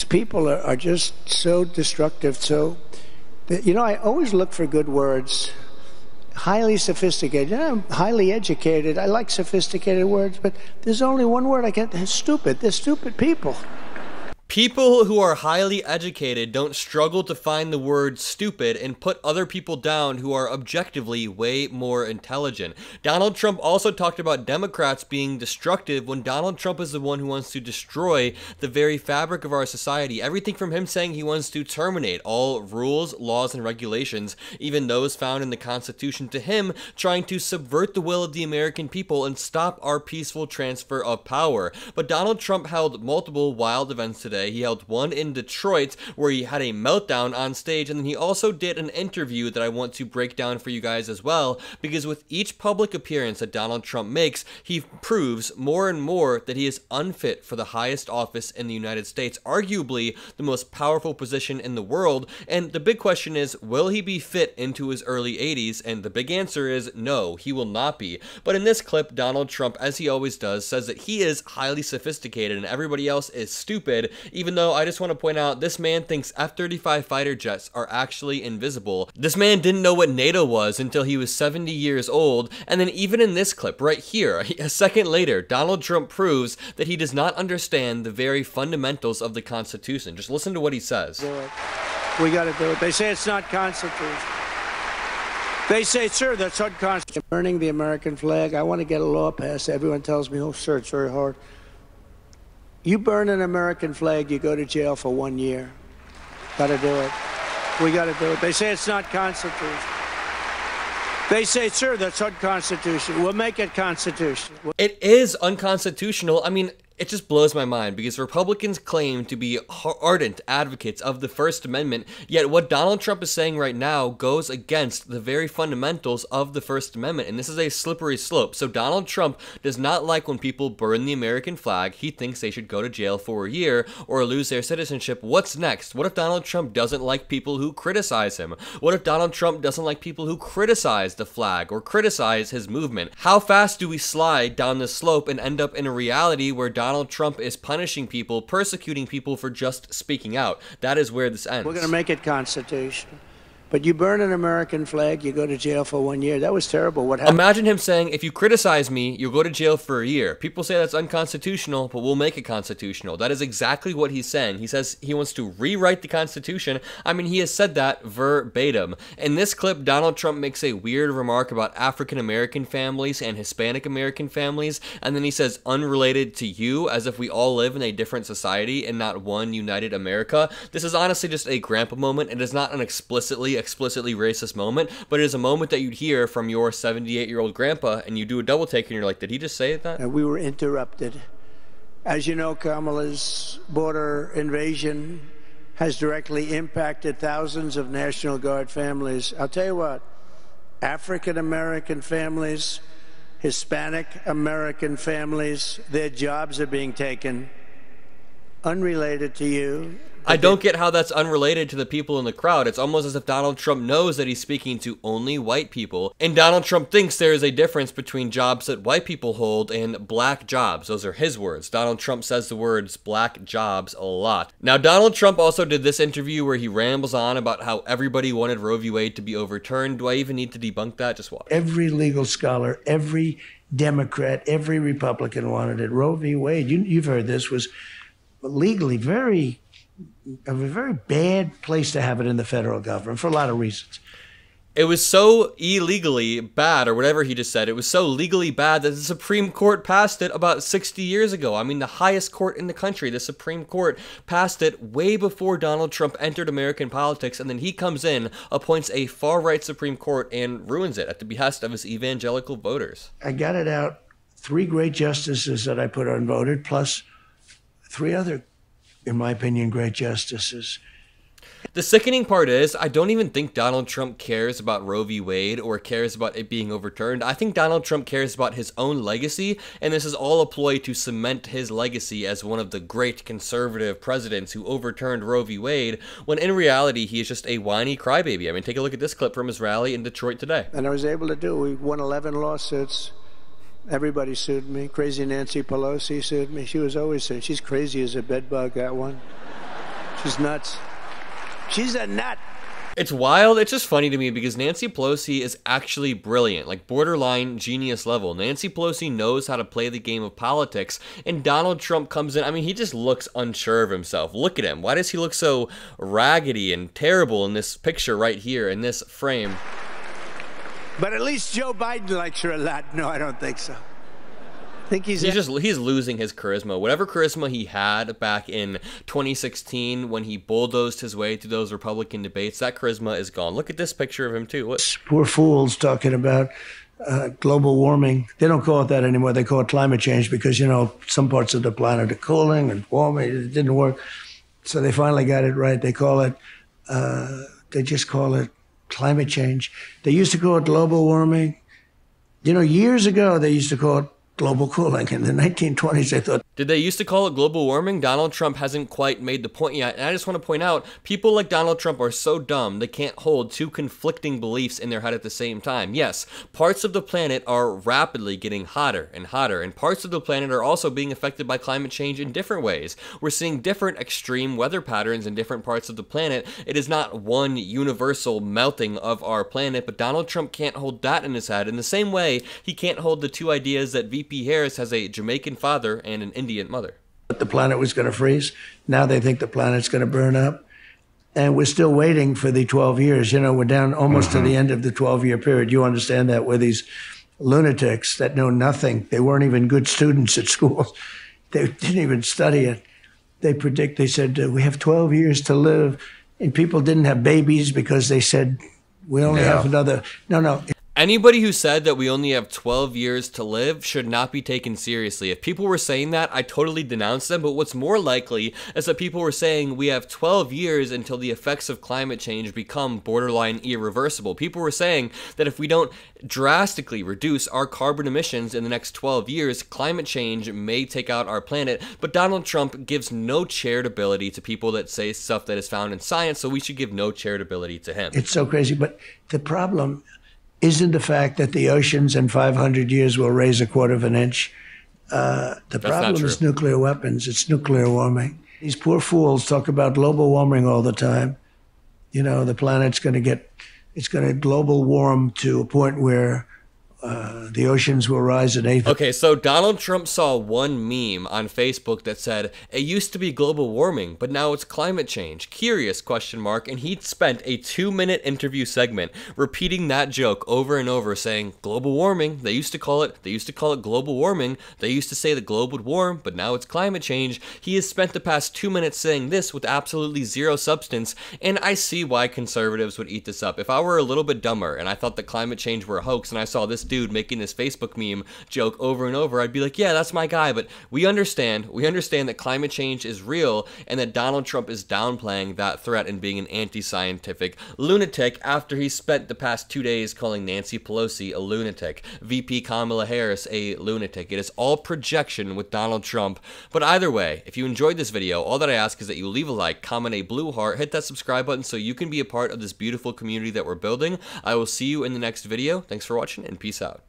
people are just so destructive. So, you know, I always look for good words. Highly sophisticated. I'm highly educated. I like sophisticated words, but there's only one word I get. Stupid. They're stupid people. People who are highly educated don't struggle to find the word stupid and put other people down who are objectively way more intelligent. Donald Trump also talked about Democrats being destructive when Donald Trump is the one who wants to destroy the very fabric of our society. Everything from him saying he wants to terminate all rules, laws, and regulations, even those found in the Constitution, to him trying to subvert the will of the American people and stop our peaceful transfer of power. But Donald Trump held multiple wild events today. He held one in Detroit where he had a meltdown on stage, and then he also did an interview that I want to break down for you guys as well, because with each public appearance that Donald Trump makes, he proves more and more that he is unfit for the highest office in the United States, arguably the most powerful position in the world. And the big question is, will he be fit into his early 80s? And the big answer is no, he will not be. But in this clip, Donald Trump, as he always does, says that he is highly sophisticated and everybody else is stupid, even though I just want to point out this man thinks F-35 fighter jets are actually invisible. This man didn't know what NATO was until he was 70 years old, and then even in this clip right here, a second later, Donald Trump proves that he does not understand the very fundamentals of the Constitution. Just listen to what he says. We got to do it. They say it's not constitutional. They say, sir, that's unconstitutional. Burning the American flag, I want to get a law passed. Everyone tells me, oh, sir, it's very hard. You burn an American flag, you go to jail for 1 year. Got to do it. We got to do it. They say it's not constitutional. They say, sir, that's unconstitutional. We'll make it constitutional. It is unconstitutional. I mean, it just blows my mind because Republicans claim to be ardent advocates of the First Amendment, yet what Donald Trump is saying right now goes against the very fundamentals of the First Amendment, and this is a slippery slope. So Donald Trump does not like when people burn the American flag. He thinks they should go to jail for a year or lose their citizenship. What's next? What if Donald Trump doesn't like people who criticize him? What if Donald Trump doesn't like people who criticize the flag or criticize his movement? How fast do we slide down this slope and end up in a reality where Donald Trump is punishing people, persecuting people for just speaking out? That is where this ends. We're going to make it constitutional. But you burn an American flag, you go to jail for 1 year. That was terrible. What happened? Imagine him saying, if you criticize me, you'll go to jail for a year. People say that's unconstitutional, but we'll make it constitutional. That is exactly what he's saying. He says he wants to rewrite the Constitution. I mean, he has said that verbatim. In this clip, Donald Trump makes a weird remark about African-American families and Hispanic-American families, and then he says, unrelated to you, as if we all live in a different society and not one united America. This is honestly just a grandpa moment. It is not an explicitly racist moment, but it is a moment that you'd hear from your 78-year-old grandpa, and you do a double take and you're like, did he just say that? And we were interrupted. As you know, Kamala's border invasion has directly impacted thousands of National Guard families. I'll tell you what, African-American families, Hispanic-American families, their jobs are being taken. Unrelated to you. I don't get how that's unrelated to the people in the crowd. It's almost as if Donald Trump knows that he's speaking to only white people, and Donald Trump thinks there is a difference between jobs that white people hold and black jobs. Those are his words. Donald Trump says the words black jobs a lot. Now, Donald Trump also did this interview where he rambles on about how everybody wanted Roe v. Wade to be overturned. Do I even need to debunk that? Just watch. Every legal scholar, every Democrat, every Republican wanted it. Roe v. Wade, you've heard this, was legally a very bad place to have it in the federal government for a lot of reasons. It was so illegally bad, or whatever he just said. It was so legally bad that the Supreme Court passed it about 60 years ago. I mean, the highest court in the country, the Supreme Court, passed it way before Donald Trump entered American politics, and then he comes in, appoints a far-right Supreme Court, and ruins it at the behest of his evangelical voters. I got it out. 3 great justices that I put on voted, plus 3 other, in my opinion, great justices. The sickening part is, I don't even think Donald Trump cares about Roe v. Wade or cares about it being overturned. I think Donald Trump cares about his own legacy, and this is all a ploy to cement his legacy as one of the great conservative presidents who overturned Roe v. Wade, when in reality, he is just a whiny crybaby. I mean, take a look at this clip from his rally in Detroit today. And I was able to do, we won 11 lawsuits. Everybody sued me. Crazy Nancy Pelosi sued me. She was always sued. She's crazy as a bedbug, that one. She's nuts. She's a nut. It's wild. It's just funny to me because Nancy Pelosi is actually brilliant, like borderline genius level. Nancy Pelosi knows how to play the game of politics, and Donald Trump comes in. I mean, he just looks unsure of himself. Look at him. Why does he look so raggedy and terrible in this picture right here, in this frame? But at least Joe Biden likes her a lot. No, I don't think so. I think he's losing his charisma. Whatever charisma he had back in 2016 when he bulldozed his way through those Republican debates, that charisma is gone. Look at this picture of him too. What? Poor fools talking about global warming. They don't call it that anymore. They call it climate change because, you know, some parts of the planet are cooling and warming. It didn't work. So they finally got it right. They call it, they just call it climate change. They used to call it global warming. You know, years ago, they used to call it global cooling. In the 1920s, they thought. Did they used to call it global warming? Donald Trump hasn't quite made the point yet. And I just want to point out, people like Donald Trump are so dumb, they can't hold two conflicting beliefs in their head at the same time. Yes, parts of the planet are rapidly getting hotter and hotter, and parts of the planet are also being affected by climate change in different ways. We're seeing different extreme weather patterns in different parts of the planet. It is not one universal melting of our planet, but Donald Trump can't hold that in his head. In the same way, he can't hold the two ideas that VP Harris has a Jamaican father and an Indian mother. The planet was going to freeze. Now they think the planet's going to burn up. And we're still waiting for the 12 years. You know, we're down almost to the end of the 12-year period. You understand that, where these lunatics that know nothing, they weren't even good students at school. They didn't even study it. They said, we have 12 years to live. And people didn't have babies because they said, we only have another. No. Anybody who said that we only have 12 years to live should not be taken seriously. If people were saying that, I totally denounce them, but what's more likely is that people were saying we have 12 years until the effects of climate change become borderline irreversible. People were saying that if we don't drastically reduce our carbon emissions in the next 12 years, climate change may take out our planet, but Donald Trump gives no charitability to people that say stuff that is found in science, so we should give no charitability to him. It's so crazy, but the problem isn't the fact that the oceans in 500 years will raise a quarter of an inch. The problem is nuclear weapons. It's nuclear warming. These poor fools talk about global warming all the time. You know, the planet's going to global warm to a point where the oceans will rise an eighth. Okay, so Donald Trump saw one meme on Facebook that said, it used to be global warming, but now it's climate change. Curious, ? And he'd spent a 2-minute interview segment repeating that joke over and over, saying, global warming, they used to call it global warming. They used to say the globe would warm, but now it's climate change. He has spent the past 2 minutes saying this with absolutely zero substance, and I see why conservatives would eat this up. If I were a little bit dumber and I thought that climate change were a hoax and I saw this dude making this Facebook meme joke over and over, I'd be like, yeah, that's my guy. But we understand that climate change is real and that Donald Trump is downplaying that threat and being an anti-scientific lunatic after he spent the past 2 days calling Nancy Pelosi a lunatic, VP Kamala Harris a lunatic. It is all projection with Donald Trump. But either way, if you enjoyed this video, all that I ask is that you leave a like, comment a blue heart, hit that subscribe button so you can be a part of this beautiful community that we're building. I will see you in the next video. Thanks for watching and peace out.